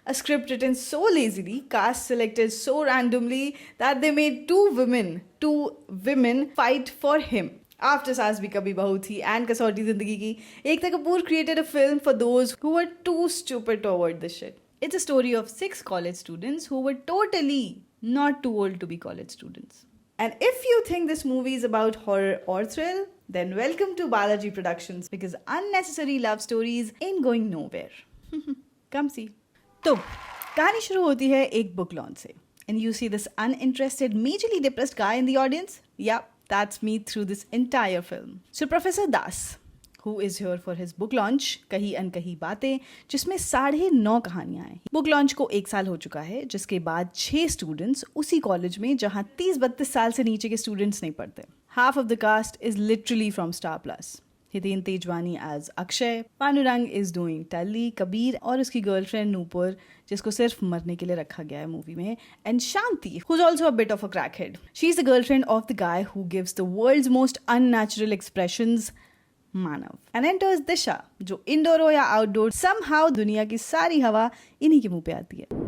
A script written so lazily, cast selected so randomly that they made two women fight for him. After Saas Bhi Kabhi Bahu Thi and Kasauti Zindagi Ki, Ekta Kapoor created a film for those who were too stupid to avoid this shit. It's a story of 6 college students who were totally not too old to be college students. And if you think this movie is about horror or thrill, then welcome to Balaji Productions, because unnecessary love stories ain't going nowhere. Come see. तो कहानी शुरू होती है एक book launch से. And you see this uninterested, majorly depressed guy in the audience? Yeah, that's me through this entire film. So Professor Das, who is here for his book launch, कहीं अनकहीं बातें, जिसमें 9.5 कहानियां हैं. बुक लॉन्च को 1 साल हो चुका है, जिसके बाद 6 स्टूडेंट्स उसी कॉलेज में जहां 30-32 साल से नीचे के स्टूडेंट्स नहीं पढ़ते. Half of the cast is literally from Star Plus. Hiten Tejwani as Akshay, Pandurang is doing टल्ली, Kabir और उसकी गर्लफ्रेंड नूपुर, जिसको सिर्फ मरने के लिए रखा गया है मूवी में, and Shanti, who's also a bit of a crackhead. She's the girlfriend of the guy who gives the world's most unnatural expressions, Manav. And enters दिशा, जो इंडोर हो या आउटडोर, somehow दुनिया की सारी हवा इन्हीं के मुंह पे आती है.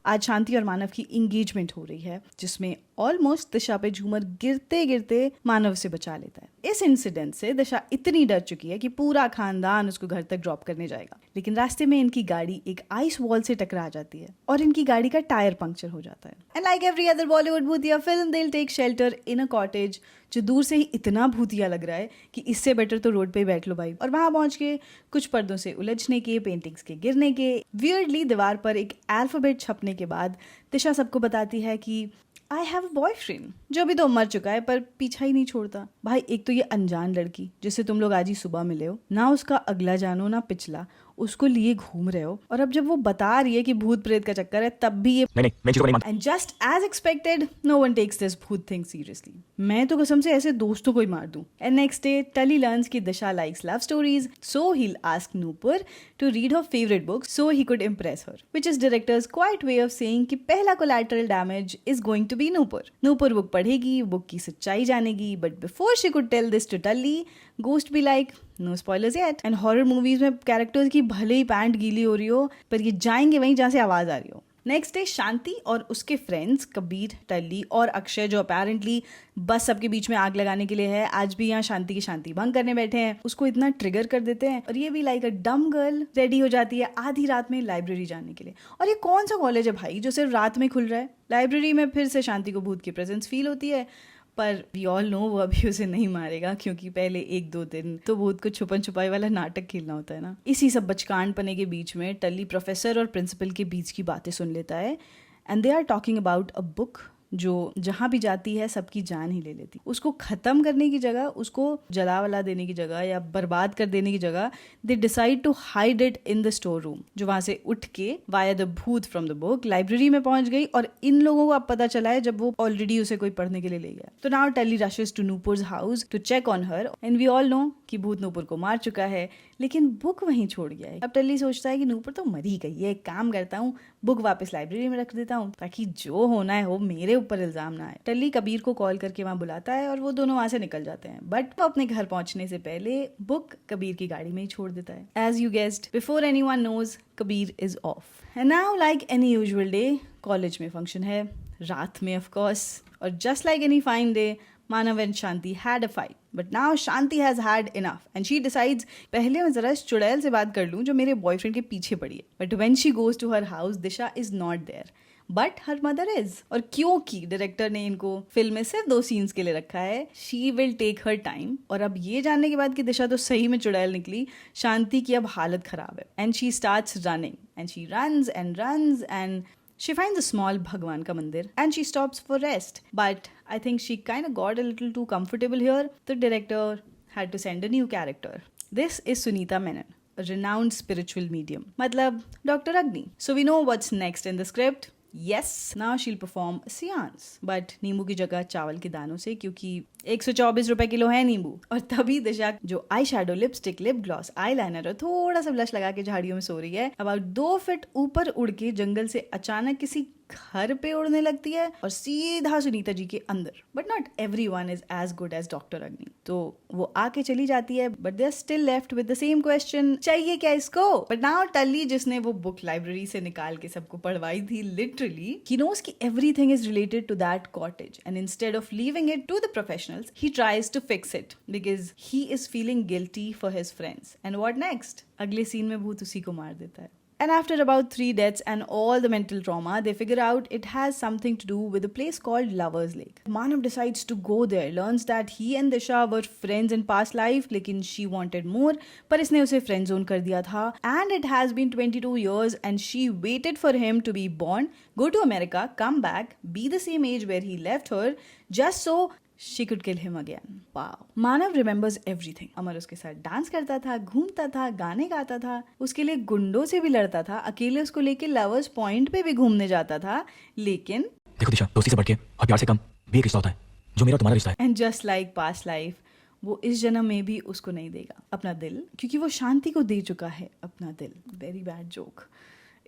आज शांति और मानव की इंगेजमेंट हो रही है, जिसमें ऑलमोस्ट दिशा पे झूमर गिरते गिरते मानव से बचा लेता है. इस इंसिडेंट से दिशा इतनी डर चुकी है कि पूरा खानदान उसको घर तक ड्रॉप करने जाएगा, लेकिन रास्ते में इनकी गाड़ी एक आइस वॉल से टकरा जाती है और इनकी गाड़ी का टायर पंक्चर हो जाता है. And like every other Bollywood भूतिया film, they will take shelter in a cottage, जो दूर से ही इतना भूतिया लग रहा है कि इससे बेटर तो रोड पे ही बैठ लो भाई. और वहां पहुंच के कुछ पर्दों से उलझने के, पेंटिंग्स के गिरने के, वियर्डली दीवार पर एक अल्फाबेट छपने के बाद दिशा सबको बताती है कि आई हैव अ बॉयफ्रेंड, जो अभी तो मर चुका है पर पीछा ही नहीं छोड़ता. भाई, एक तो ये अनजान लड़की जिससे तुम लोग आज ही सुबह मिले हो, ना उसका अगला जानो ना पिछला, उसको लिए घूम रहे हो, और अब जब वो बता रही है कि भूत प्रेत का चक्कर है, तब भी ये and just as expected no one takes this भूत थिंग सीरियसली. मैं तो कसम से ऐसे दोस्तों को ही मार दूं. And next day Tulli learns की Disha likes love stories, so he ask Nupur to read her favourite book so he could impress her, which is director's quiet way of saying कि पहला collateral damage is going to be Nupur. Nupur book पढ़ेगी, book की सच्चाई जानेगी, but before she could tell this to Tulli, Ghost be like, no spoilers yet. And horror movies में characters की भले ही pant गीली हो रही हो, पर ये जाएंगे वहीं जहाँ से आवाज आ रही हो. नेक्स्ट डे शांति और उसके फ्रेंड्स कबीर, टल्ली और अक्षय, जो अपेरेंटली बस सबके बीच में आग लगाने के लिए है, आज भी यहाँ शांति की शांति भंग करने बैठे हैं. उसको इतना ट्रिगर कर देते हैं और ये भी लाइक अ डम गर्ल रेडी हो जाती है आधी रात में लाइब्रेरी जाने के लिए. और ये कौन सा कॉलेज है भाई जो सिर्फ रात में खुल रहा है? लाइब्रेरी में फिर से शांति को भूत की प्रेजेंस फील होती है, पर वी ऑल नो वो अभी उसे नहीं मारेगा, क्योंकि पहले 1-2 दिन तो भूत को छुपन छुपाई वाला नाटक खेलना होता है ना. इसी सब बचकान पने के बीच में टल्ली प्रोफेसर और प्रिंसिपल के बीच की बातें सुन लेता है, and they are talking about a book जो जहाँ भी जाती है सबकी जान ही ले लेती. उसको खत्म करने की जगह, उसको जला वला देने की जगह या बर्बाद कर देने की जगह, they decide to hide it in the store room, जो वहां से उठ के वाया द भूत फ्रॉम द बुक लाइब्रेरी में पहुंच गई. और इन लोगों को अब पता चला है जब वो ऑलरेडी उसे कोई पढ़ने के लिए ले गया. तो now Tulli rushes to Nupur's house to check on her, and we all know कि भूत नूपुर को मार चुका है, लेकिन बुक वहीं छोड़ गया है. अब टली सोचता है कि नूपुर तो मर ही गई है, एक काम करता हूँ, बुक वापस लाइब्रेरी में रख देता हूँ ताकि जो होना है हो, मेरे ऊपर इल्जाम ना आए. टल्ली कबीर को कॉल करके वहां बुलाता है और वो दोनों वहां से निकल जाते हैं, बट वो अपने घर पहुंचने से पहले बुक कबीर की गाड़ी में ही छोड़ देता है. As you guessed, before anyone knows, Kabir is off. And now like any usual day, college में फंक्शन है, रात में ऑफ कोर्स, और just like any fine day, Manav and Shanti had a fight, but now Shanti has had enough and she decides, पहले मैं जरा इस चुड़ैल से बात कर लूं जो मेरे बॉयफ्रेंड के पीछे पड़ी है. But when she goes to her house, Disha is not there, but her mother is. और क्योंकि डायरेक्टर ने इनको फिल्म में सिर्फ 2 सीन्स के लिए रखा है, she will take her time. और अब ये जानने के बाद कि दिशा तो सही में चुड़ैल निकली, शांति की अब हालत खराब है, and she starts running and she runs and runs and she finds a small Bhagwan ka mandir and she stops for rest. But I think she kind of got a little too comfortable here. The director had to send a new character. This is Sunita Menon, a renowned spiritual medium. Matlab, Dr. Agni. So we know what's next in the script. Yes, now she'll perform a seance. But नींबू की जगह चावल के दानों से, क्योंकि ₹124 kilo है नींबू। और तभी दिशा जो eye shadow, lipstick, lip gloss, eyeliner और थोड़ा सा ब्लश लगा के झाड़ियों में सो रही है, अबाउट 2 फीट ऊपर उड़ के जंगल से अचानक किसी घर पे उड़ने लगती है और सीधा सुनीता जी के अंदर। But not everyone is as good as doctor Agni. तो वो आके चली जाती है, but they are still left with the same question, चाहिए क्या इसको? बट नाउ टल्ली, जिसने वो बुक लाइब्रेरी से निकाल के सबको पढ़वाई थी लिटरली, ही नोज कि everything is related to that cottage, and instead of leaving it to the professionals, he tries to fix it because he is feeling guilty for his friends. And what next? अगले scene में भूत उसी को मार देता है. And after about 3 deaths and all the mental trauma, they figure out it has something to do with a place called Lover's Lake. Manav decides to go there, learns that he and Disha were friends in past life, लेकिन she wanted more, पर इसने उसे friend zone कर दिया था. And it has been 22 years and she waited for him to be born, go to America, come back, be the same age where he left her, just so she could kill him again. Wow. Manav remembers everything. अमर उसके साथ dance करता था, घूमता था, गाने गाता था, उसके लिए गुंडों से भी लड़ता था, अकेले उसको लेके लवर्स पॉइंट पे भी घूमने जाता था, लेकिन देखो दिशा, दोस्ती से बढ़ के और प्यार से कम भी एक रिश्ता होता है, जो मेरा तुम्हारा रिश्ता है। And just like past life, वो इस जन्म में भी उसको नहीं देगा अपना दिल, क्योंकि वो शांति को दे चुका है अपना दिल. Very bad joke.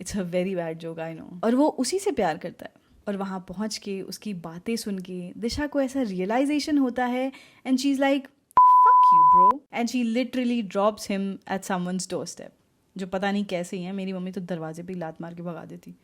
It's a very bad joke, I know. और वो उसी से प्यार करता है. और वहाँ पहुँच के उसकी बातें सुन के दिशा को ऐसा रियलाइजेशन होता है, and she is like fuck you bro, and she literally drops him at someone's doorstep. जो पता नहीं कैसे ही है, मेरी मम्मी तो दरवाजे पे लात मार के भगा देती.